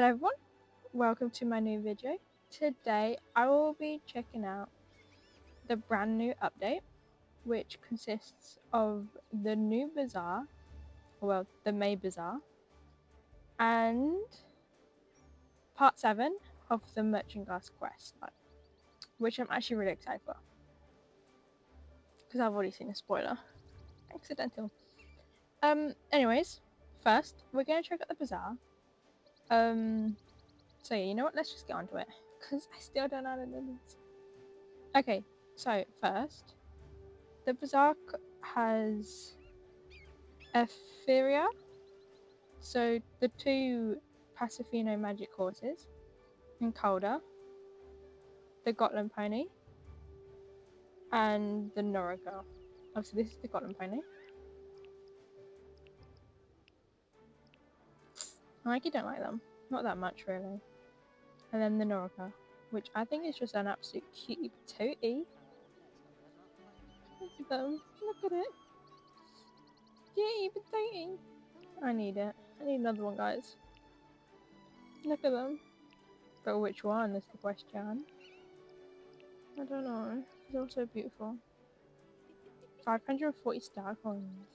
Hello everyone, welcome to my new video. Today I will be checking out the brand new update, which consists of the new Bazaar, well the May Bazaar, and part 7 of the Merchanghast quest, which I'm actually really excited for. Because I've already seen a spoiler. Accidental. Anyways, first we're going to check out the Bazaar. So yeah, you know what, let's just get onto it. Because I still don't know how to do this. Okay, so first, the Bazaar has Etheria, so the two Pacifino magic horses, and Calder, the Gotland pony, and the Nora girl. Oh, so this is the Gotland pony. I like you don't like them. Not that much, really. And then the Nora girl, which I think is just an absolute cutie patootie. Look at them. Look at it. Cutie patootie. I need it. I need another one, guys. Look at them. But which one is the question? I don't know. It's all so beautiful. 540 star coins.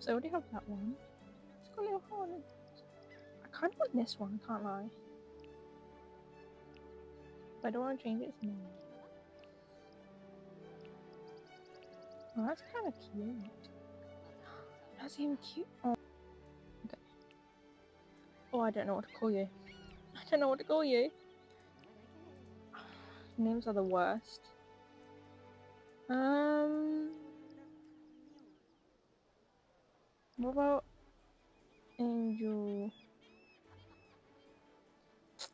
So I already have that one. It's got a little horn. I kind of want this one, can't lie. But I don't want to change its name. Oh, that's kind of cute. That's even cute. Oh. Okay. Oh, I don't know what to call you. I don't know what to call you. Names are the worst. What about Angel?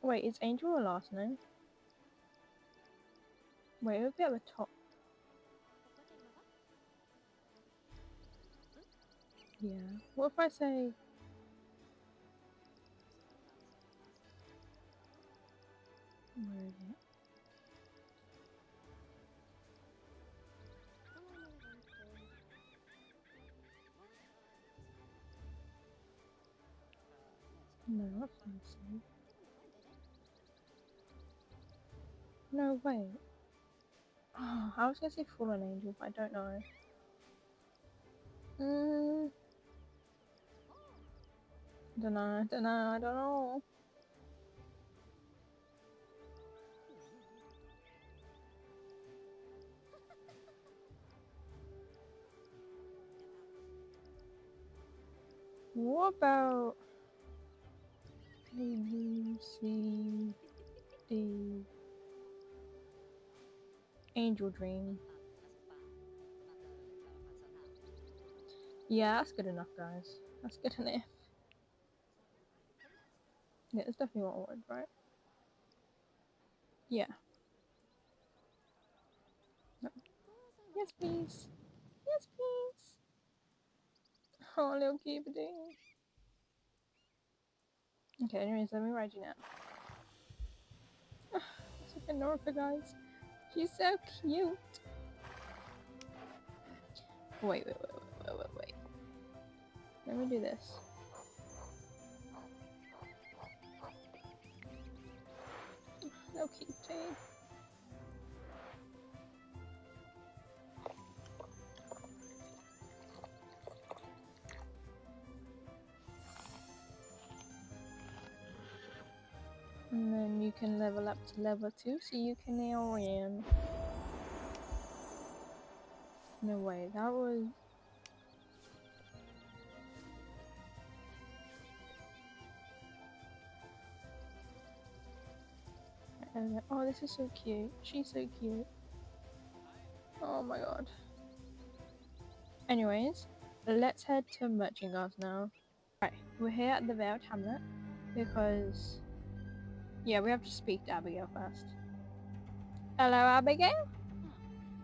Wait, is Angel a last name? Wait, it would be at the top. Yeah. What if I say... Where is it? No, not fancy. No, wait. Oh, I was gonna say Fallen Angel, but I don't know. I don't know. What about ABCD Angel Dream? Yeah, that's good enough, guys. That's good enough. Yeah, it's definitely what I wanted, right? Yeah. No. Yes, please. Yes, please. Oh, little cutie. Okay, anyways, let me write you now. It's like a Norca, guys. She's so cute. Wait. Let me do this. No cutie. And then you can level up to level 2 so you can now win. No way, that was... Oh, this is so cute. She's so cute. Oh my god. Anyways, let's head to Merchanghast now. Right, we're here at the Veiled Hamlet because... Yeah, we have to speak to Abigail first. Hello, Abigail?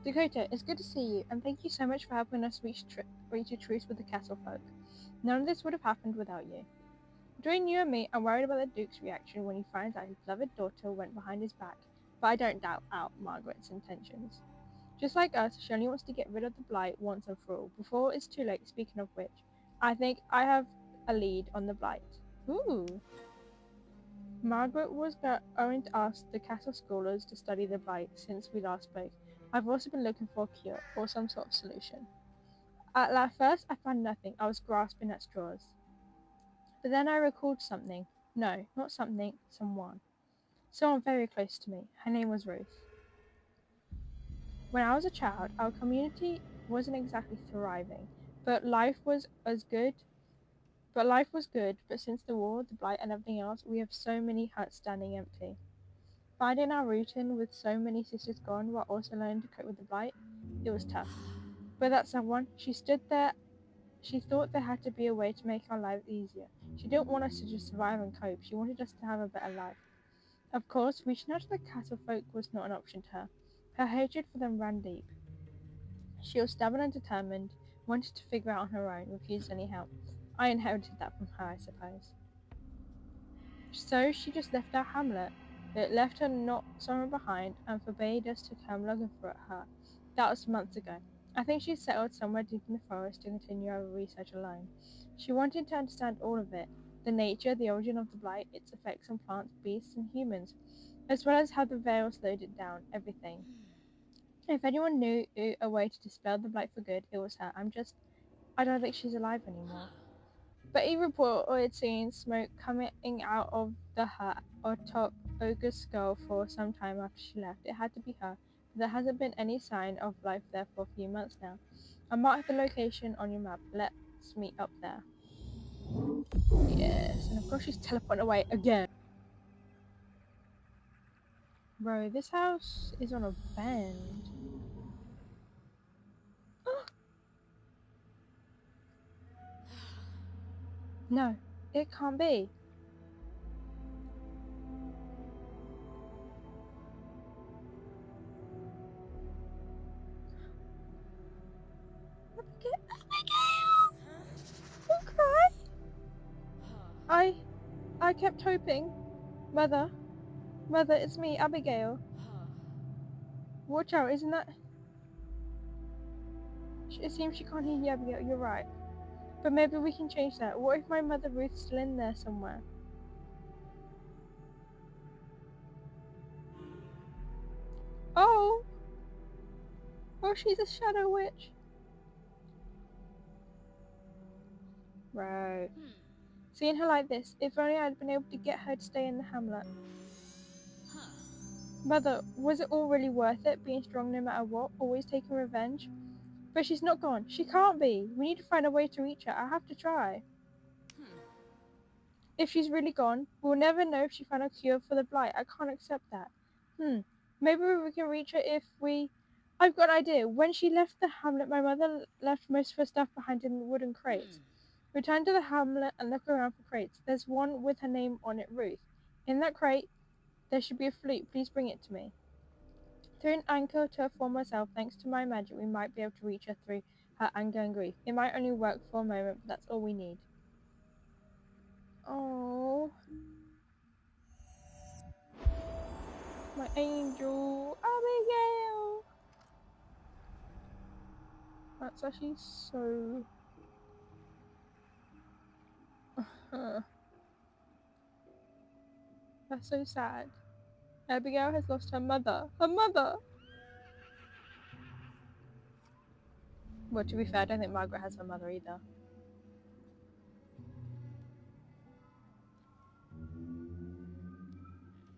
Dakota, it's good to see you, and thank you so much for helping us reach a truce with the castle folk. None of this would have happened without you. Between you and me, I'm worried about the Duke's reaction when he finds out his beloved daughter went behind his back, but I don't doubt Margaret's intentions. Just like us, she only wants to get rid of the blight once and for all, before it's too late. Speaking of which, I think I have a lead on the blight. Ooh. Margaret was going to ask the castle scholars to study the blight since we last spoke. I've also been looking for a cure, or some sort of solution. At first, I found nothing. I was grasping at straws. But then I recalled something. No, not something, someone. Someone very close to me. Her name was Ruth. When I was a child, our community wasn't exactly thriving, but life was as good. But since the war, the blight, and everything else, we have so many huts standing empty. Finding our routine with so many sisters gone while also learning to cope with the blight, it was tough. But that someone, she stood there. She thought there had to be a way to make our lives easier. She didn't want us to just survive and cope. She wanted us to have a better life. Of course, reaching out to the castle folk was not an option to her. Her hatred for them ran deep. She was stubborn and determined, wanted to figure out on her own, refused any help. I inherited that from her, I suppose. So she just left our hamlet. It left her not somewhere behind and forbade us to come looking for her. That was months ago. I think she settled somewhere deep in the forest to continue our research alone. She wanted to understand all of it, the nature, the origin of the blight, its effects on plants, beasts, and humans, as well as how the veil slowed it down, everything. If anyone knew a way to dispel the blight for good, it was her. I don't think she's alive anymore. But he reported seeing smoke coming out of the hut atop Ogre's skull for some time after she left. It had to be her, but there hasn't been any sign of life there for a few months now. I marked the location on your map. Let's meet up there. Yes, and of course she's teleporting away again. Bro, this house is on a bend. No, it can't be. Abigail! Don't cry! I kept hoping. Mother, it's me, Abigail. Watch out, isn't that... It seems she can't hear you, Abigail, you're right. But maybe we can change that. What if my mother Ruth's still in there somewhere? Oh! Oh, she's a shadow witch. Right. Seeing her like this, if only I'd been able to get her to stay in the hamlet. Mother, was it all really worth it, being strong no matter what, always taking revenge? But she's not gone. She can't be. We need to find a way to reach her. I have to try. If she's really gone, we'll never know if she found a cure for the blight. I can't accept that. Maybe we can reach her if we... I've got an idea. When she left the hamlet, my mother left most of her stuff behind in wooden crates. Return to the hamlet and look around for crates. There's one with her name on it, Ruth. In that crate, there should be a flute. Please bring it to me. Through an anchor to inform myself, thanks to my magic, we might be able to reach her through her anger and grief. It might only work for a moment, but that's all we need. Oh, my angel, Abigail. That's actually so... That's so sad. Abigail has lost her mother. Her mother! Well, to be fair, I don't think Margaret has her mother either.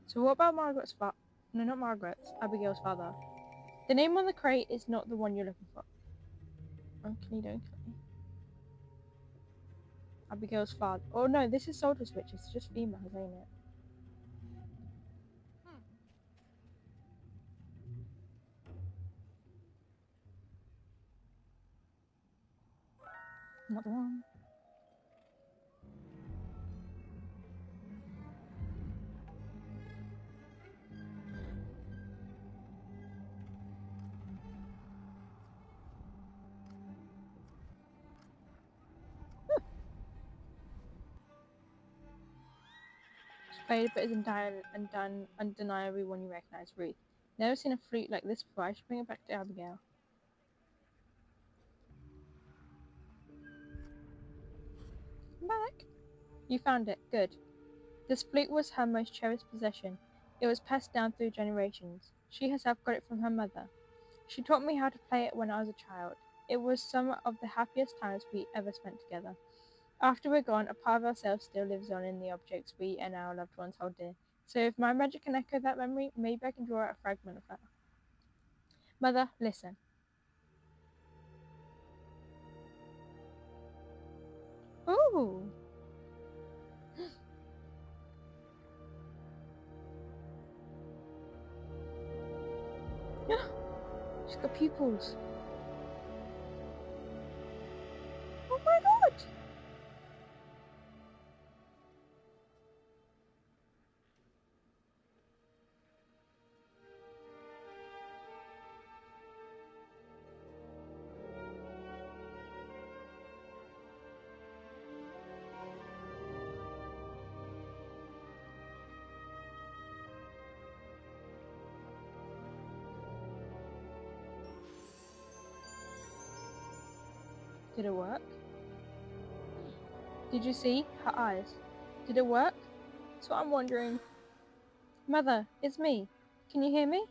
So what about Margaret's father? No, not Margaret's. Abigail's father. The name on the crate is not the one you're looking for. Onkly donkey. Abigail's father. Oh no, this is Soldier Switch. It's just females, ain't it? Not the one. Faded but is undeniably one you recognize, Ruth. Never seen a flute like this before. I should bring it back to Abigail. I'm back. You found it. Good. This flute was her most cherished possession. It was passed down through generations. She herself got it from her mother. She taught me how to play it when I was a child. It was some of the happiest times we ever spent together. After we're gone, a part of ourselves still lives on in the objects we and our loved ones hold dear. So if my magic can echo that memory, maybe I can draw out a fragment of that. Mother, listen. Ooh! She's got pupils. Oh my god! Did it work? Did you see her eyes? Did it work? That's what I'm wondering. Mother, it's me. Can you hear me?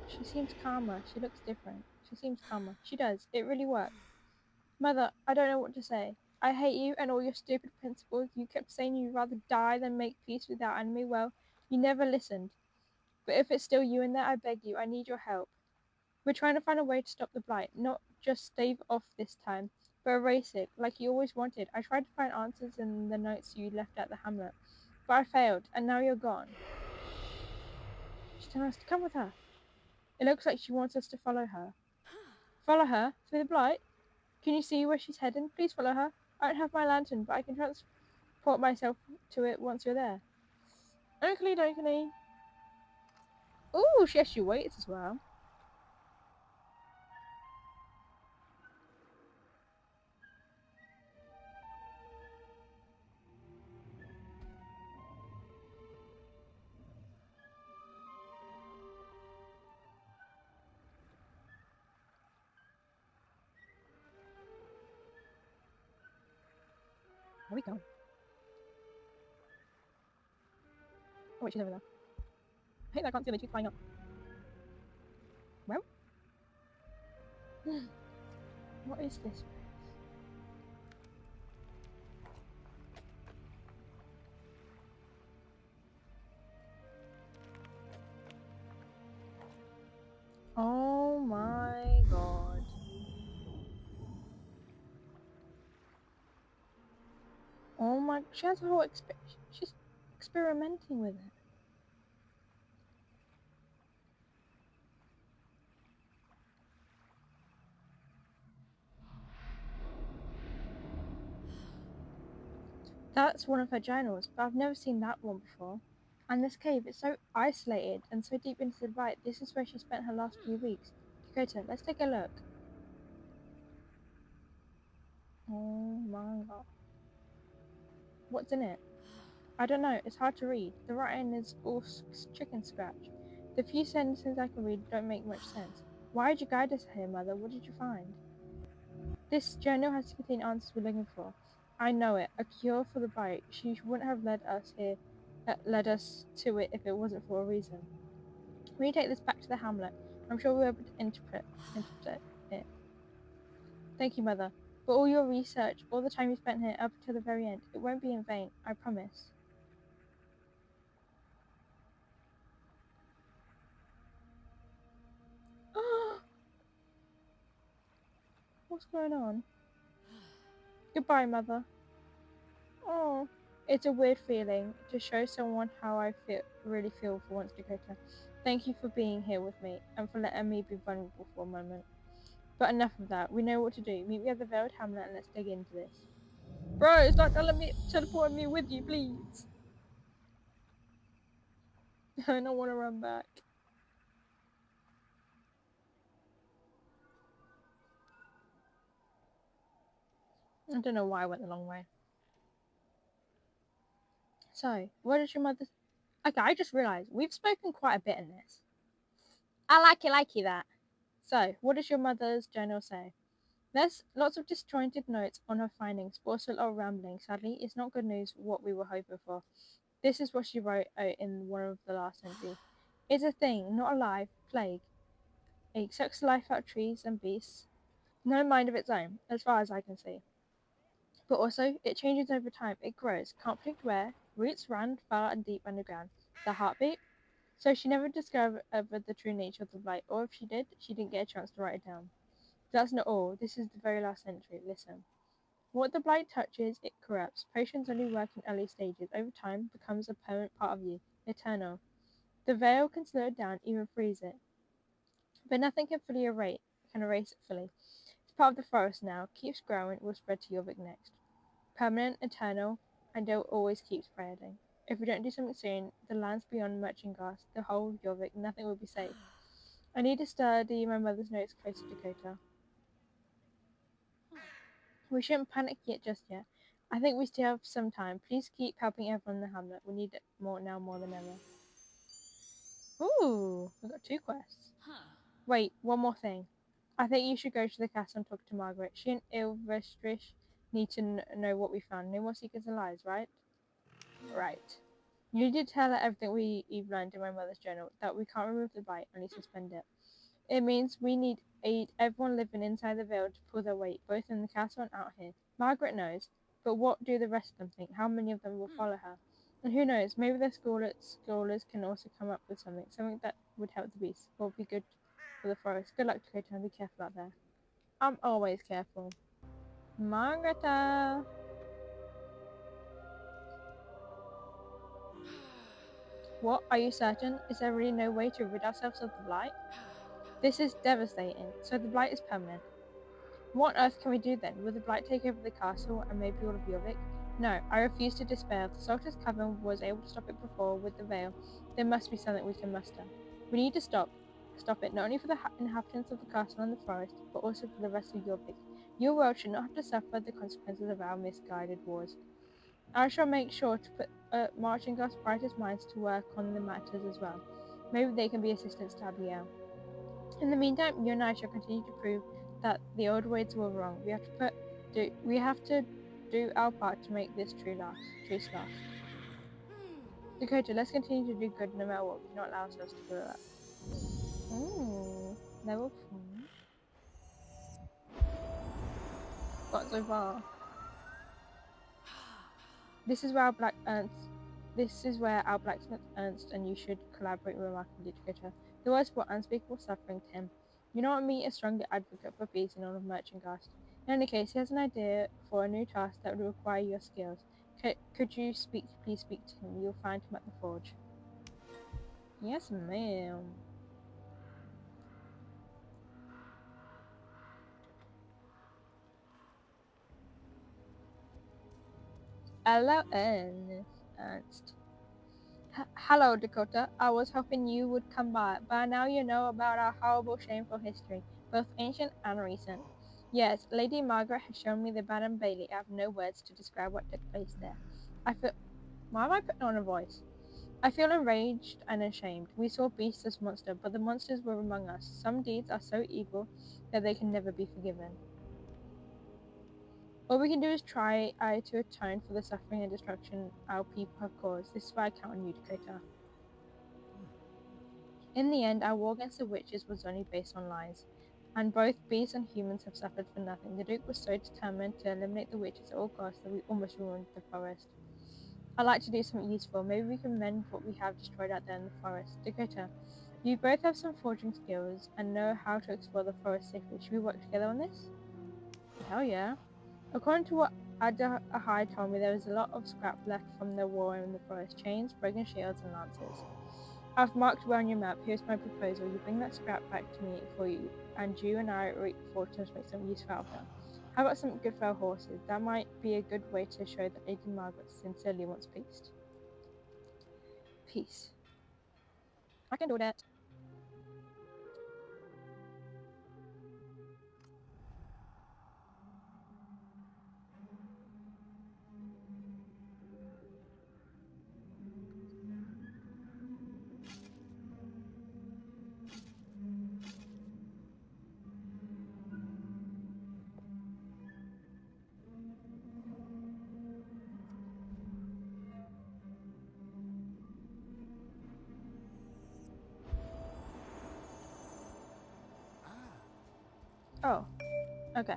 She seems calmer. She looks different. She seems calmer. She does. It really worked. Mother, I don't know what to say. I hate you and all your stupid principles. You kept saying you'd rather die than make peace with our enemy. Well, you never listened. But if it's still you in there, I beg you, I need your help. We're trying to find a way to stop the blight, not just stave off this time, but erase it, like you always wanted. I tried to find answers in the notes you left at the hamlet, but I failed, and now you're gone. She tells us to come with her. It looks like she wants us to follow her. Follow her? Through the blight? Can you see where she's heading? Please follow her. I don't have my lantern, but I can transport myself to it once you're there. Oakley dokley. Ooh, she waits as well. Where we go? Oh wait, she's over there. I hate that I can't see her, she's flying up. Well? What is this? Oh my god. Oh my, she has a whole she's experimenting with it. That's one of her journals, but I've never seen that one before. And this cave is so isolated and so deep into the light. This is where she spent her last few weeks. Dakota, let's take a look. Oh my god. What's in it? I don't know, it's hard to read. The writing is all chicken scratch. The few sentences I can read don't make much sense. Why did you guide us here, Mother? What did you find? This journal has to contain answers we're looking for. I know it. A cure for the bite. She wouldn't have led us here, led us to it if it wasn't for a reason. When you take this back to the hamlet, I'm sure we'll be able to interpret it. Thank you, Mother. For all your research, all the time you spent here up until the very end. It won't be in vain, I promise. What's going on? Goodbye, Mother. Oh, it's a weird feeling to show someone how I really feel for once, Dakota. Thank you for being here with me and for letting me be vulnerable for a moment. But enough of that. We know what to do. Meet me at the Veiled Hamlet and let's dig into this. Bro, start teleporting me with you, please. I don't want to run back. I don't know why I went the long way. So, what did your mother... Okay, I just realised we've spoken quite a bit in this. I like you that. So, what does your mother's journal say? There's lots of disjointed notes on her findings, but also a lot of rambling. Sadly, it's not good news what we were hoping for. This is what she wrote in one of the last entries. It's a thing, not alive, plague. It sucks life out of trees and beasts. No mind of its own, as far as I can see. But also, it changes over time. It grows. Can't predict where. Roots run far and deep underground. The heartbeat? So she never discovered the true nature of the blight, or if she did, she didn't get a chance to write it down. That's not all. This is the very last entry. Listen. What the blight touches, it corrupts. Potions only work in early stages. Over time, becomes a permanent part of you. Eternal. The veil can slow it down, even freeze it. But nothing can erase it fully. It's part of the forest now. Keeps growing, will spread to Jorvik next. Permanent, eternal, and it'll always keep spreading. If we don't do something soon, the lands beyond marchanghast, the whole Jorvik, nothing will be safe. I need to study my mother's notes closer, Dakota. We shouldn't panic just yet. I think we still have some time. Please keep helping everyone in the hamlet. We need it more than ever. Ooh, we've got 2 quests. Wait, one more thing. I think you should go to the castle and talk to Margaret. She and Ilvestrich need to know what we found. No more secrets and lies, right? Right. You need to tell her everything we've learned in my mother's journal, that we can't remove the blight, only suspend it. It means we need everyone living inside the Vale to pull their weight, both in the castle and out here. Margaret knows, but what do the rest of them think? How many of them will follow her? And who knows, maybe the scholars can also come up with something that would help the beast, or be good for the forest. Good luck, Dakota, and be careful out there. I'm always careful. Margareta! What? Are you certain? Is there really no way to rid ourselves of the blight? This is devastating. So the blight is permanent. What on earth can we do then? Will the blight take over the castle and maybe all of Jorvik? No, I refuse to despair. If the Salter's Coven was able to stop it before with the veil, there must be something we can muster. We need to stop it, not only for the inhabitants of the castle and the forest, but also for the rest of Jorvik. Your world should not have to suffer the consequences of our misguided wars. I shall make sure to put Marchingast's brightest minds to work on the matters as well. Maybe they can be assistants to Abigail. In the meantime, you and I shall continue to prove that the old ways were wrong. We have to do our part to make this truce last. Dakota, let's continue to do good no matter what. We cannot allow ourselves to grow up. Ooh, level 4. Got so far. This is where our blacksmith Ernst and you should collaborate remarkably, Dakota. The words brought unspeakable suffering to him. You know what, me, a stronger advocate for peace in all of Merchangast. In any case, he has an idea for a new task that would require your skills. Could you please speak to him? You'll find him at the forge. Yes, ma'am. Hello, Ernst. Hello, Dakota. I was hoping you would come by now you know about our horrible, shameful history, both ancient and recent. Yes, Lady Margaret has shown me the abandoned Bailey. I have no words to describe what took place there. I feel... Why am I putting on a voice? I feel enraged and ashamed. We saw beasts as monsters, but the monsters were among us. Some deeds are so evil that they can never be forgiven. All we can do is try to atone for the suffering and destruction our people have caused. This is why I count on you, Dakota. In the end, our war against the witches was only based on lies, and both beasts and humans have suffered for nothing. The Duke was so determined to eliminate the witches at all costs that we almost ruined the forest. I'd like to do something useful. Maybe we can mend what we have destroyed out there in the forest. Dakota, you both have some forging skills and know how to explore the forest safely. Should we work together on this? Hell yeah. According to what Ahai told me, there was a lot of scrap left from the war in the forest. Chains, broken shields, and lances. I've marked well on your map. Here's my proposal. You bring that scrap back to me for you, and you and I forge to make some use out of them. How about some good for our horses? That might be a good way to show that Lady Margaret sincerely wants peace. Peace. I can do that. Oh, okay.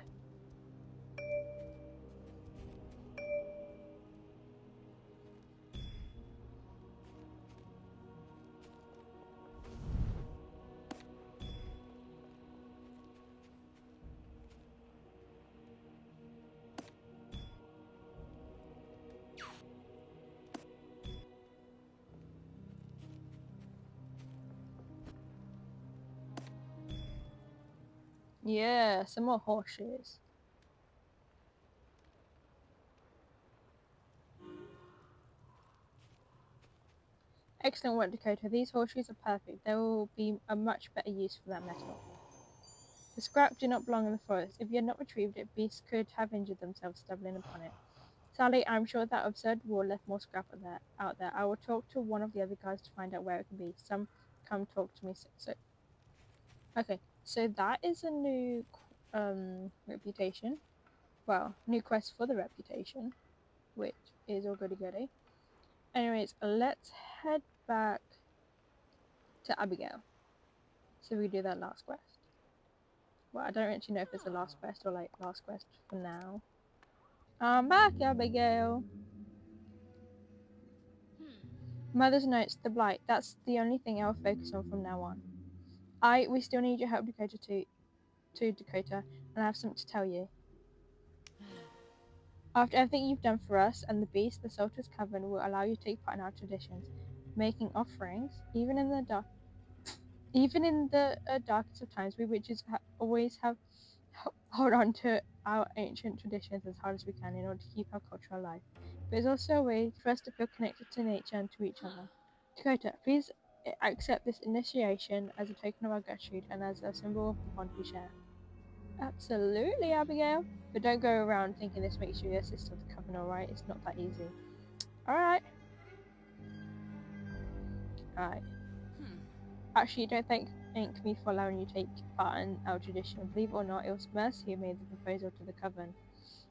Yeah, some more horseshoes. Excellent work, Dakota. These horseshoes are perfect. They will be a much better use for that metal. The scrap do not belong in the forest. If you had not retrieved it, beasts could have injured themselves stumbling upon it. Sally, I'm sure that absurd wall left more scrap out there. I will talk to one of the other guys to find out where it can be. Some come talk to me. Okay, so that is a new reputation. Well, new quest for the reputation, which is all goody goody. Anyways, let's head back to Abigail. So we do that last quest. Well, I don't actually know if it's the last quest or like last quest for now. I'm back, Abigail. Mother's notes, the blight. That's the only thing I'll focus on from now on. We still need your help, Dakota, to Dakota, and I have something to tell you. After everything you've done for us and the beast, the Sultan's Coven will allow you to take part in our traditions, making offerings, even in the darkest of times. We witches always have hold on to our ancient traditions as hard as we can in order to keep our culture alive. But it's also a way for us to feel connected to nature and to each other. Dakota, please accept this initiation as a token of our gratitude and as a symbol of the bond we share. Absolutely, Abigail. But don't go around thinking this makes you a sister of the Coven, alright? It's not that easy. Alright. Alright. Actually, don't thank me for allowing you to take part in our tradition. Believe it or not, it was Mercy who made the proposal to the Coven.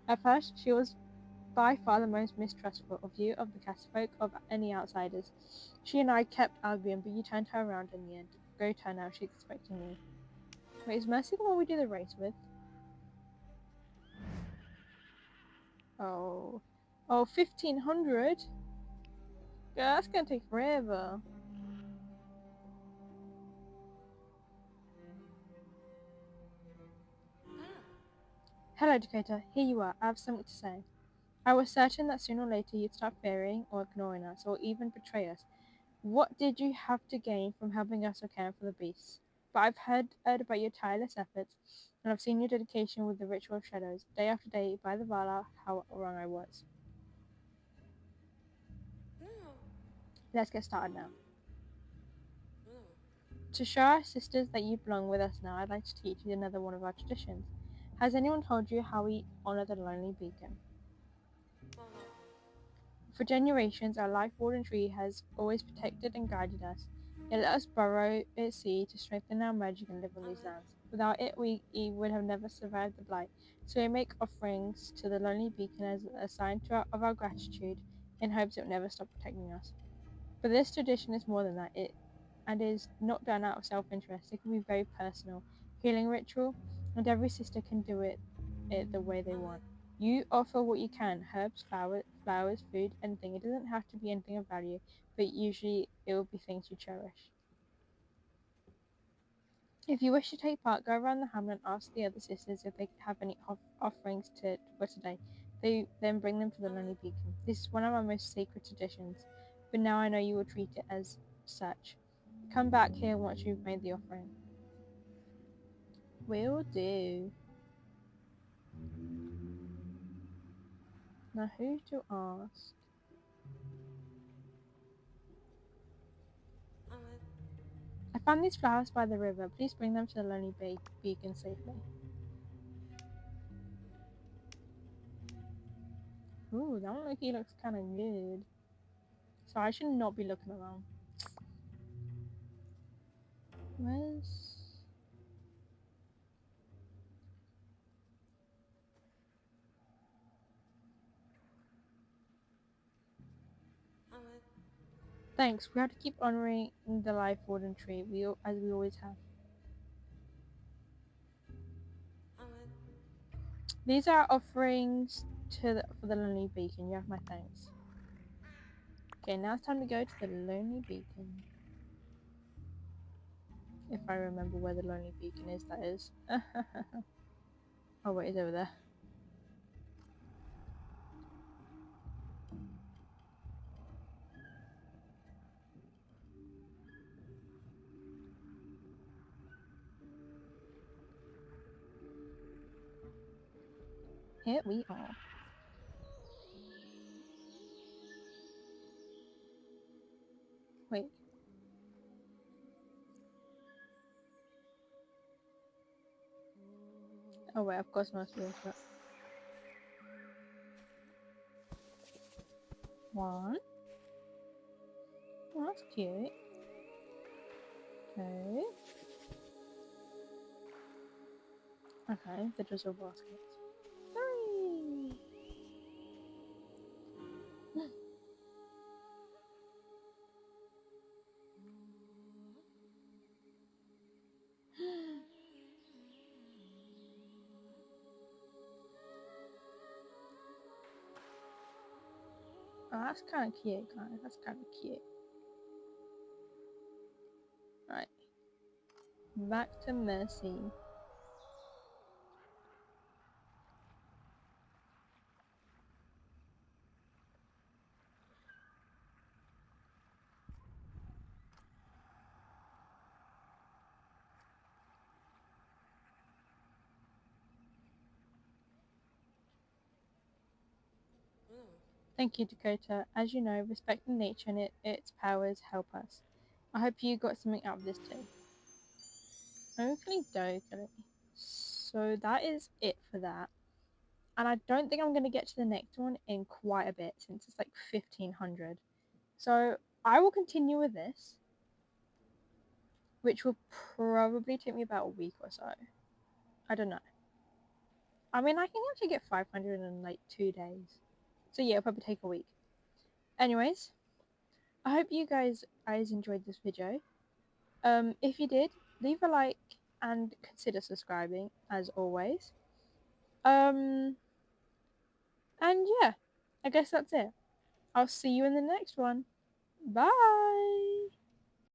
At first, she was by far the most mistrustful of you, of the Castfolk, of any outsiders. She and I kept arguing, but you turned her around in the end. Go to her now, she's expecting you. Wait, is Mercy the one we do the race with? Oh. Oh, 1500? Yeah, that's gonna take forever. Hello, Dakota. Here you are. I have something to say. I was certain that sooner or later you'd start fearing or ignoring us, or even betray us. What did you have to gain from helping us or caring for the beasts? But I've heard about your tireless efforts, and I've seen your dedication with the ritual of shadows. Day after day, by the Vala, how wrong I was. Let's get started now. To show our sisters that you belong with us now, I'd like to teach you another one of our traditions. Has anyone told you how we honor the lonely beacon? For generations, our life warden tree has always protected and guided us. It let us burrow its seed to strengthen our magic and live on these lands. Without it, we would have never survived the blight. So we make offerings to the lonely beacon as a sign of our gratitude, in hopes it will never stop protecting us. But this tradition is more than that. It is not done out of self-interest. It can be very personal, healing ritual, and every sister can do it the way they want. You offer what you can: herbs, flowers, food, anything. It doesn't have to be anything of value, but usually it will be things you cherish. If you wish to take part, go around the hamlet and ask the other sisters if they have any offerings for today. They then bring them to the lonely beacon. This is one of our most sacred traditions, but now I know you will treat it as such. Come back here once you've made the offering. Will do. Now who to ask? I found these flowers by the river. Please bring them to the lonely beacon safely. Ooh, that one looks kind of good. So I should not be looking around. Where's... Thanks. We have to keep honoring the life warden tree, as we always have. These are offerings for the Lonely Beacon. You have my thanks. Okay, now it's time to go to the Lonely Beacon. If I remember where the Lonely Beacon is, that is. Oh wait, it's over there. Here we are. Wait. Oh wait, of course not supposed to. One. Oh, that's cute. Okay. Okay, the drizzle baskets. 3. Oh, that's kind of cute, guys. That's kind of cute. Right. Back to Mercy. Thank you, Dakota. As you know, respecting nature and its powers help us. I hope you got something out of this too. Oakley dokley. So that is it for that. And I don't think I'm going to get to the next one in quite a bit since it's like 1500. So I will continue with this, which will probably take me about a week or so. I don't know. I mean, I can actually get 500 in like 2 days. So yeah, it'll probably take a week. Anyways, I hope you guys enjoyed this video. If you did, leave a like and consider subscribing as always. And yeah, I guess that's it. I'll see you in the next one. Bye.